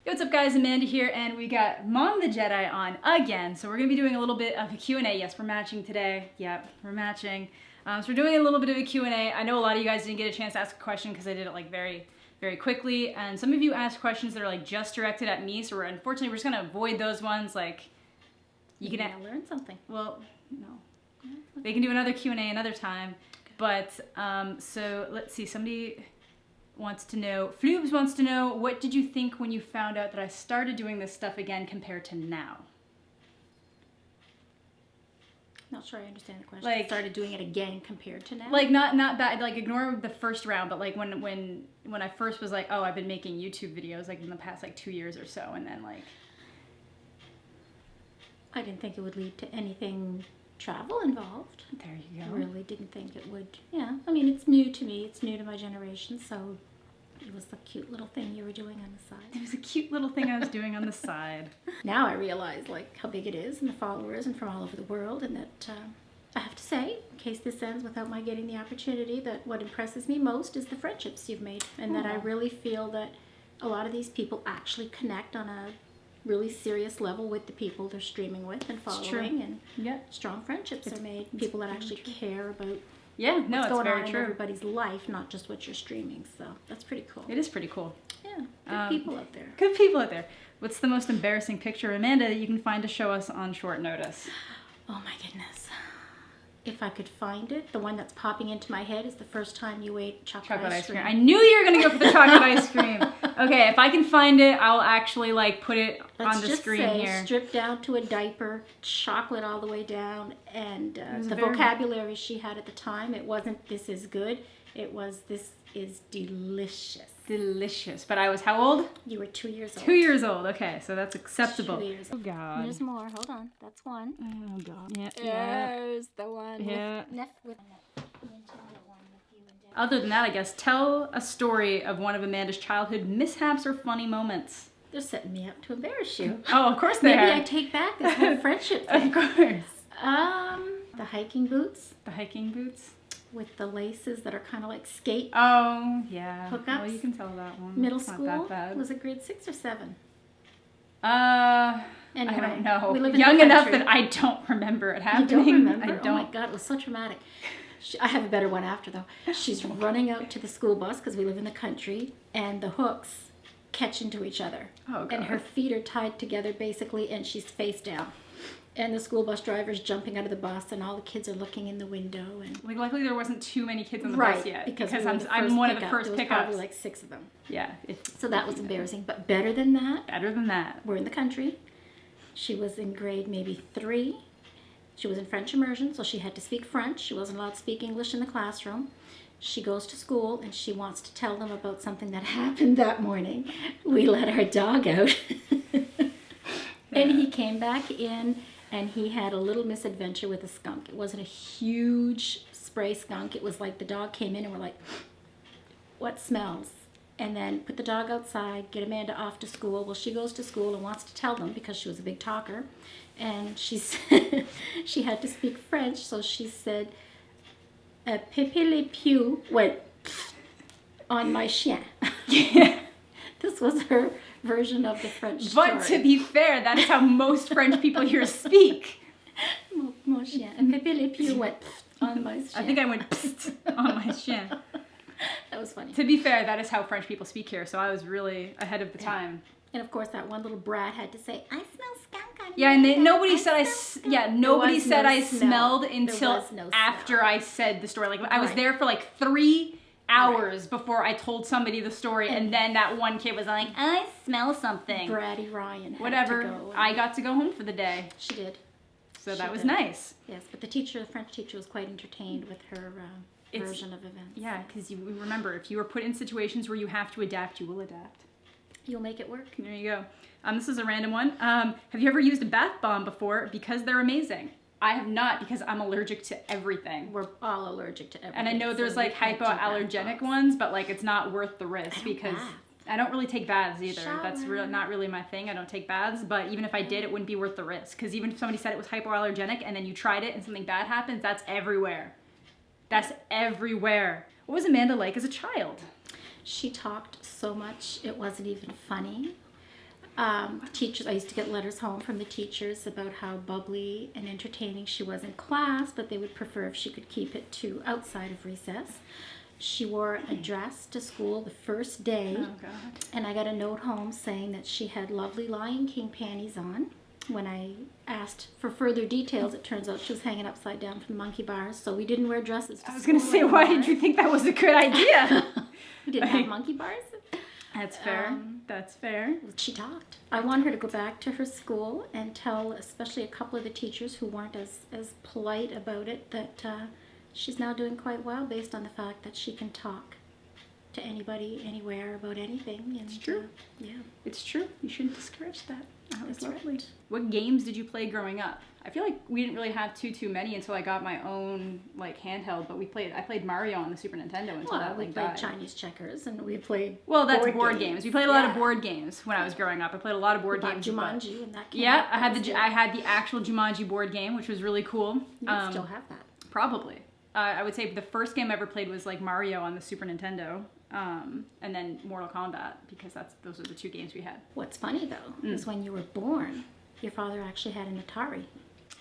Hey, what's up guys, Amanda here, and we got Mom the Jedi on again. So we're going to be doing a little bit of a Q&A. Yes, we're matching today. Yep, we're matching. So we're doing a little bit of a Q&A. I know a lot of you guys didn't get a chance to ask a question because I did it like very quickly. And some of you asked questions that are like just directed at me. So unfortunately, we're just going to avoid those ones. Like, you can learn something. Well, no. They can do another Q&A another time. But, so let's see, somebody wants to know, Floobs wants to know, what did you think when you found out that I started doing this stuff again compared to now? Not sure I understand the question. Like, started doing it again compared to now? Like, not that, like, ignore the first round, but like when I first was like, oh, I've been making YouTube videos like in the past like 2 years or so, and then like... I didn't think it would lead to anything travel involved. There you go. I really didn't think it would. Yeah, I mean, it's new to me. It's new to my generation, so it was the cute little thing you were doing on the side. It was a cute little thing I was doing on the side. Now I realize, like, how big it is and the followers and from all over the world, and that I have to say, in case this ends without my getting the opportunity, that what impresses me most is the friendships you've made, and that I really feel that a lot of these people actually connect on a really serious level with the people they're streaming with and following, and strong friendships are made. People that actually care about what's going on in everybody's life, not just what you're streaming. So that's pretty cool. It is pretty cool. Yeah, good people out there. Good people out there. What's the most embarrassing picture, Amanda, that you can find to show us on short notice? Oh my goodness. If I could find it, the one that's popping into my head is the first time you ate chocolate ice cream. I knew you were going to go for the chocolate ice cream. Okay, if I can find it, I'll actually like put it on the screen here. Let's just say, stripped down to a diaper, chocolate all the way down, and the vocabulary she had at the time, it wasn't "this is good," it was "this is delicious." Delicious. But I was how old? You were 2 years old. 2 years old. Okay, so that's acceptable. 2 years old. Oh God. There's more. Hold on. That's one. Oh God. Yeah. There's the one. Yeah. With Other than that, I guess, tell a story of one of Amanda's childhood mishaps or funny moments. They're setting me up to embarrass you. Oh, of course they are. Maybe I take back this whole friendship thing. Of course. The hiking boots. The hiking boots? With the laces that are kind of like skate. Oh, yeah. Hookups. Well, you can tell that one. Middle it's school. Not that bad. Was it grade 6 or 7? Anyway, I don't know. We live in Young the enough country. that I don't remember it happening. You don't remember? I don't. Oh my God, it was so traumatic. I have a better one after though. She's running out to the school bus because we live in the country, and the hooks catch into each other. Oh God. And her feet are tied together basically, and she's face down. And the school bus driver's jumping out of the bus, and all the kids are looking in the window. And like, luckily there wasn't too many kids on the right, bus yet. because I'm one of the first there was pickups. probably like 6 of them. Yeah. So that was embarrassing. But better than that. Better than that. We're in the country. She was in grade maybe 3. She was in French immersion, so she had to speak French. She wasn't allowed to speak English in the classroom. She goes to school, and she wants to tell them about something that happened that morning. We let our dog out. And he came back in, and he had a little misadventure with a skunk. It wasn't a huge spray skunk. It was like the dog came in, and we're like, what smells? And then put the dog outside, get Amanda off to school. Well, she goes to school and wants to tell them because she was a big talker. And she said, she had to speak French, so she said, Pepe Le Pew went on my chien. Yeah. This was her version of the French story. But to be fair, that is how most French people here speak. Mon chien. And Pepe Le Pew went on my chien. I think I went psst on my chien. That was funny. To be fair, that is how French people speak here, so I was really ahead of the time. And of course, that one little brat had to say, "I smell skunk on Yeah, and nobody said nobody said no I smell. smelled until after I said the story. Like I was there for like 3 hours before I told somebody the story, and then that one kid was like, "I smell something." Bratty Ryan. Whatever. Had to go. I got to go home for the day. She did. So that was nice. Yes, but the French teacher was quite entertained with her version of events. Yeah, because you remember, if you are put in situations where you have to adapt, you will adapt. You'll make it work. There you go. This is a random one. Have you ever used a bath bomb before? Because they're amazing. I have not, because I'm allergic to everything. We're all allergic to everything. And I know there's like hypoallergenic ones, but like it's not worth the risk because I don't really take baths either. That's not really my thing. I don't take baths, but even if I did, it wouldn't be worth the risk. Because even if somebody said it was hypoallergenic and then you tried it and something bad happens, that's everywhere. That's everywhere. What was Amanda like as a child? She talked so much, it wasn't even funny. Teachers, I used to get letters home from the teachers about how bubbly and entertaining she was in class, but they would prefer if she could keep it to outside of recess. She wore a dress to school the first day, and I got a note home saying that she had lovely Lion King panties on. When I asked for further details, it turns out she was hanging upside down from the monkey bars, so we didn't wear dresses to I was going to school say, why anymore. did you think that was a good idea? We didn't have monkey bars. That's fair. That's fair. She talked. I want her to go back to her school and tell, especially a couple of the teachers who weren't as polite about it, that she's now doing quite well based on the fact that she can talk to anybody, anywhere, about anything. And, it's true. Yeah. It's true. You shouldn't discourage that. That was That's lovely. right. What games did you play growing up? I feel like we didn't really have too many until I got my own like handheld, but I played Mario on the Super Nintendo until that We like played died. Chinese checkers, and we played That's board games. We played a lot of Yeah. board games when I was growing up. I played a lot of board We bought games. Jumanji, and that came Yeah, out. I had That was I had the actual Jumanji board game, which was really cool. You still have that. Probably. I would say the first game I ever played was like Mario on the Super Nintendo, and then Mortal Kombat, because those are the two games we had. What's funny though is when you were born, your father actually had an Atari.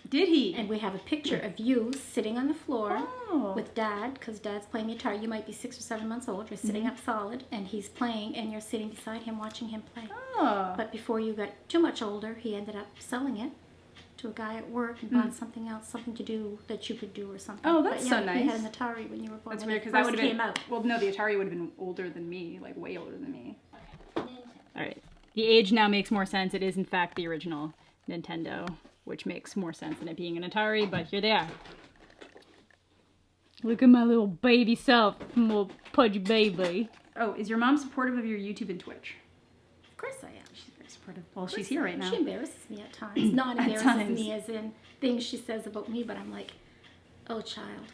Did he? And we have a picture of you sitting on the floor Oh. with Dad, because Dad's playing guitar. You might be 6 or 7 months old. You're sitting up solid, and he's playing, and you're sitting beside him watching him play. Oh. But before you got too much older, he ended up selling it to a guy at work and bought something else, something to do that you could do or something. Oh, that's but so yeah, nice. He had an Atari when you were born. That's when weird it because that first would have been came out. Well, no, the Atari would have been older than me, like way older than me. All right. The age now makes more sense. It is in fact the original Nintendo, which makes more sense than it being an Atari, but here they are. Look at my little baby self, little pudgy baby. Oh, is your mom supportive of your YouTube and Twitch? Of course I am. She's very supportive. Well, she's here right now. She embarrasses me at times. Not At embarrasses times. me as in things she says about me, but I'm like, oh, child.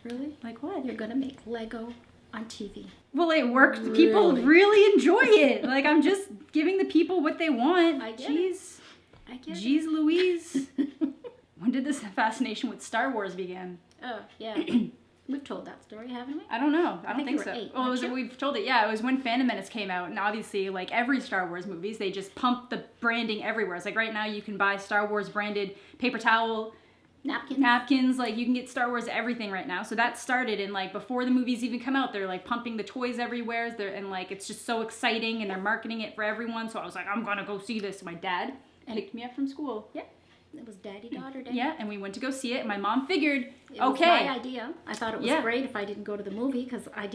Really? Like what? You're going to make Lego on TV. Well, it worked. People really enjoy it. Like, I'm just giving the people what they want. I get Jeez. I get Jeez Louise. When did this fascination with Star Wars begin? Oh, yeah. We've told that story, haven't we? I don't know. I don't think think you so. were 8, Well, weren't you? we've told it. Yeah, it was when Phantom Menace came out, and obviously, like every Star Wars movies, they just pump the branding everywhere. It's like right now you can buy Star Wars branded paper towel, napkins. Like you can get Star Wars everything right now. So that started, and like before the movies even come out, they're like pumping the toys everywhere. And like it's just so exciting, and they're marketing it for everyone. So I was like, I'm gonna go see this. My dad picked me up from school. Yeah. It was daddy-daughter day. Yeah, and we went to go see it, and my mom figured, It was okay. my idea. I thought it was Yeah. great if I didn't go to the movie because I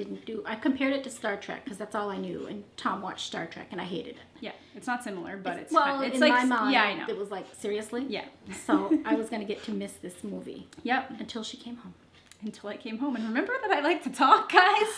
compared it to Star Trek because that's all I knew. And Tom watched Star Trek and I hated it. Yeah, it's not similar, but it's in like my mind, yeah, I know. it was like, seriously? Yeah. So I was going to get to miss this movie Yep. until she came home. Until I came home, and remember that I like to talk, guys.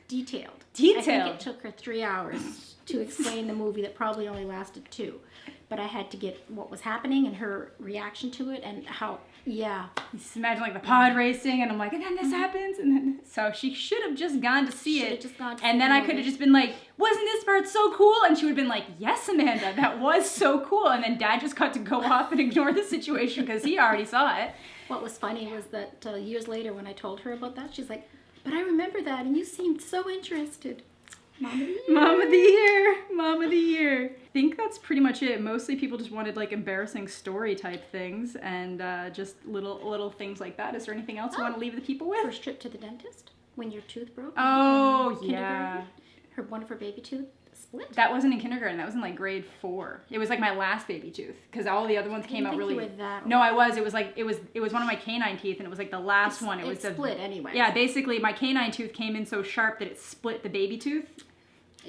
Detailed. I Detailed. think it took her 3 hours to explain the movie that probably only lasted 2. But I had to get what was happening and her reaction to it and how, yeah. Just imagine like the pod racing, and I'm like, and then this happens, and then so she should have just gone to see Should it, have just gone to and see then the I could have movie. just been like, wasn't this part so cool? And she would have been like, yes, Amanda, that was so cool. And then Dad just got to go off and ignore the situation because he already saw it. What was funny was that years later when I told her about that, she's like, but I remember that and you seemed so interested. Mom of the year. Mom of the year, mom of the year. I think that's pretty much it. Mostly people just wanted like embarrassing story type things and just little things like that. Is there anything else you want to leave the people with? First trip to the dentist when your tooth broke. Oh, in yeah. kindergarten. One of her baby tooth split. That wasn't in kindergarten. That was in like grade 4. It was like my last baby tooth because all the other ones came out think really. you were that No, I was. It was like it was one of my canine teeth, and it was like the last one. It was split anyway. Yeah, basically my canine tooth came in so sharp that it split the baby tooth.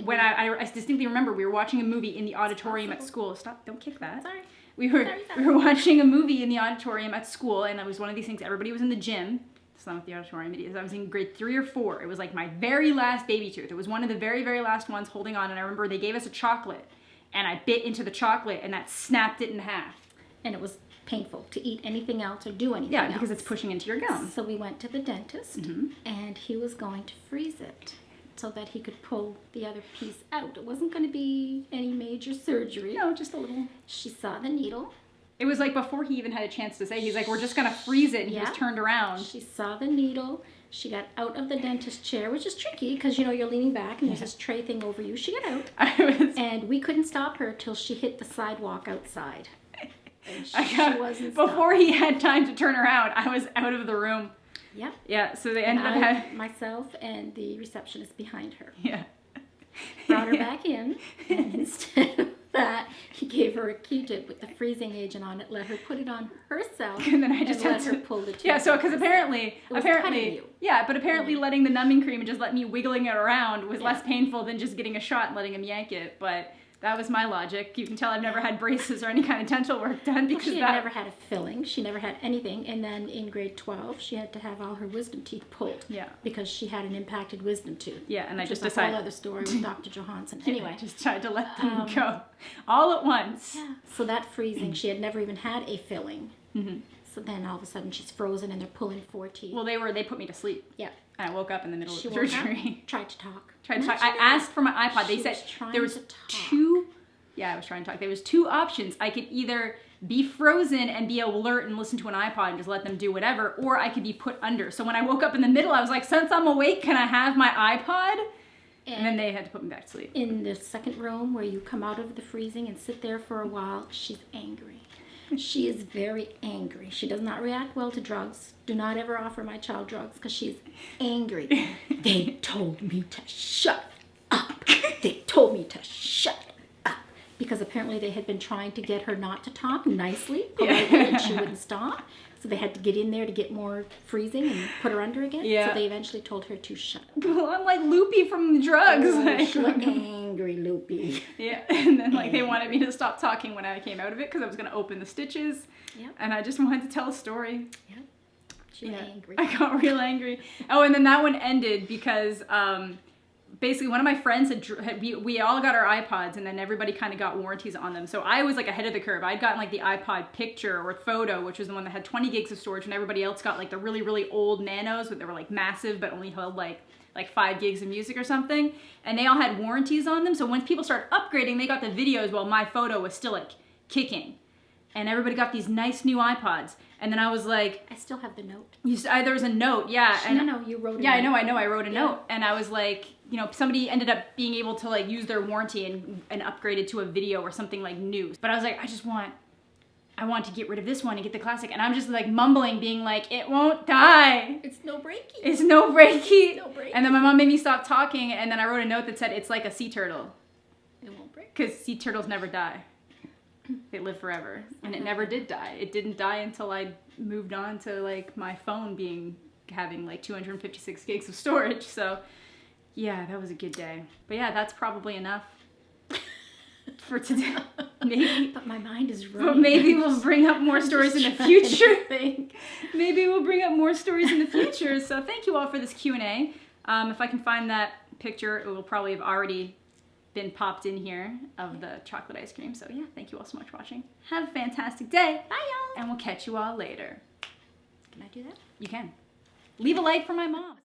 When I distinctly remember we were watching a movie in the auditorium at school. Stop! Don't kick that. Sorry. We were Sorry. watching a movie in the auditorium at school, and it was one of these things. Everybody was in the gym. It's not what the auditorium it is. I was in grade 3 or 4. It was like my very last baby tooth. It was one of the very, very last ones holding on, and I remember they gave us a chocolate, and I bit into the chocolate, and that snapped it in half. And it was painful to eat anything else or do anything Yeah, else. because it's pushing into your gum. So we went to the dentist, and he was going to freeze it so that he could pull the other piece out. It wasn't going to be any major surgery. No, just a little. She saw the needle. It was like before he even had a chance to say, he's like, we're just going to freeze it, and he Yeah. was turned around. She saw the needle. She got out of the dentist chair, which is tricky because, you're leaning back and there's this tray thing over you. She got out. And we couldn't stop her till she hit the sidewalk outside. And she wasn't before he had time to turn around, I was out of the room. Yep. Yeah, so they ended up myself and the receptionist behind her. Yeah. Brought her back in, and instead of that, he gave her a Q-tip with the freezing agent on it, let her put it on herself, and then I just let her pull the tube. Yeah, so because apparently, you. yeah, but apparently letting the numbing cream and just let me wiggling it around was less painful than just getting a shot and letting him yank it. But that was my logic. You can tell I've never had braces or any kind of dental work done because she had never had a filling. She never had anything. And then in grade 12, she had to have all her wisdom teeth pulled. Yeah. Because she had an impacted wisdom tooth. Yeah, and I just decided. A whole other story with Dr. Johansson. Anyway. I just tried to let them go all at once. Yeah. So that freezing, she had never even had a filling. Mm-hmm. So then all of a sudden she's frozen and they're pulling 4 teeth. Well, they put me to sleep. Yeah. And I woke up in the middle of the surgery. Tried to talk. I asked for my iPod. They said there was 2. Yeah, I was trying to talk. There was 2 options. I could either be frozen and be alert and listen to an iPod and just let them do whatever, or I could be put under. So when I woke up in the middle, I was like, since I'm awake, can I have my iPod? And then they had to put me back to sleep. In the second room where you come out of the freezing and sit there for a while, she's angry. She is very angry. She does not react well to drugs. Do not ever offer my child drugs because she's angry. They told me to shut up. They told me to shut up. Because apparently they had been trying to get her not to talk nicely, politely, and she wouldn't stop. So they had to get in there to get more freezing and put her under again. Yeah. So they eventually told her to shut up. Well, I'm like loopy from the drugs. She was angry, loopy. Yeah, and then they wanted me to stop talking when I came out of it because I was going to open the stitches. Yep. And I just wanted to tell a story. Yep. She was angry. I got real angry. Oh, and then that one ended because basically one of my friends we all got our iPods and then everybody kind of got warranties on them. So I was ahead of the curve. I'd gotten the iPod Picture or Photo, which was the one that had 20 gigs of storage, and everybody else got the really, really old Nanos, but they were massive but only held like 5 gigs of music or something. And they all had warranties on them. So once people started upgrading, they got the videos while my Photo was still kicking. And everybody got these nice new iPods. And then I was like... I still have the note. There was a note, yeah. No, you wrote a note. Yeah, I know. I wrote a note. And I was like, somebody ended up being able to use their warranty and upgrade it to a video or something new. But I was like, I want to get rid of this one and get the classic. And I'm just mumbling, being like, it won't die. It's no breaky. It's no breaky. No breaky. And then my mom made me stop talking. And then I wrote a note that said, it's like a sea turtle. It won't break. Because sea turtles never die. They live forever. And it never did die. It didn't die until I moved on to my phone having 256 gigs of storage. So yeah, that was a good day. But yeah, that's probably enough for today. Maybe. But my mind is running. But maybe we'll bring up more stories in the future. Maybe we'll bring up more stories in the future. So thank you all for this Q&A. If I can find that picture, it will probably have already been popped in here of the chocolate ice cream. So yeah, thank you all so much for watching. Have a fantastic day. Bye, y'all. And we'll catch you all later. Can I do that? You can. Leave a like for my mom.